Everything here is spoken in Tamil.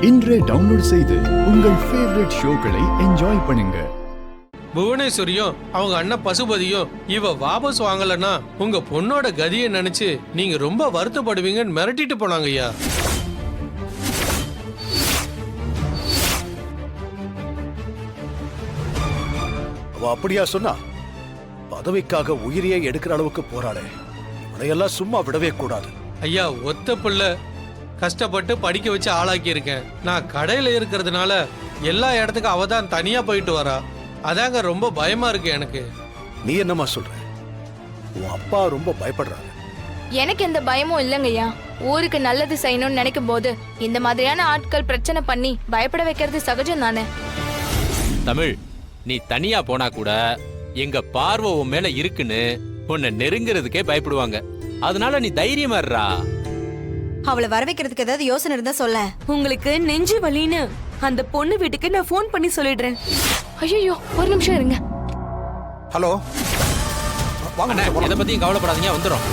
இன்றே டவுன்லோட் செய்து உங்கள் ஃபேவரட் ஷோக்களை என்ஜாய் பண்ணுங்க. புவனேஸ்வரியும் அவங்க அண்ணன் பசுபதியும் இவ வாபஸ் வாங்கலன்னா உங்க பொண்ணோட கதியை நினைச்சு நீங்க ரொம்ப வருத்தப்படுவீங்கன்னு மிரட்டிட்டு போனாங்க ஐயா. அவ அப்படியா சொன்னா? பதவிக்காக உயிரியை எடுக்கிற அளவுக்கு போராடே, இவளையெல்லாம் சும்மா விடவே கூடாது. ஐயா, ஒத்த பிள்ளை கஷ்டப்பட்டு படிக்க வச்சு ஆளாக்கி இருக்கேன். நான் கடையில இருக்கிறதுனால எல்லா இடத்துக்கும் அவ தான் தனியா போயிட்டு வரா. அதாங்க ரொம்ப பயமா இருக்கு எனக்கு. நீ என்னமா சொல்ற? உன் அப்பா ரொம்ப பயப்படுறாரு. எனக்கு எந்த பயமும் இல்லைங்கய்யா. ஊருக்கு நல்லது செய்யணும்னு நினைக்கும் போது இந்த மாதிரியான ஆட்கள் பிரச்சனை பண்ணி பயப்பட வைக்கிறது சகஜம் தானே. தமிழ், நீ தனியா போனா கூட எங்க பார்வை உன் மேல இருக்குன்னு உன்னை நெருங்கிறதுக்கே பயப்படுவாங்க. அதனால நீ தைரியமா இருடா. அவளை வர வைக்கிறதுக்கு ஏதாவது யோசனை இருந்தா சொல்ல. உங்களுக்கு நெஞ்சு வலின்னு அந்த பொண்ணு வீட்டுக்கு நான் ஃபோன் பண்ணி சொல்லிடுறேன். ஐயோ, ஒரு நிமிஷம் இருங்க. ஹலோ, வாங்க. எதை பத்தியும் கவலைப்படாதீங்க, வந்துடும்.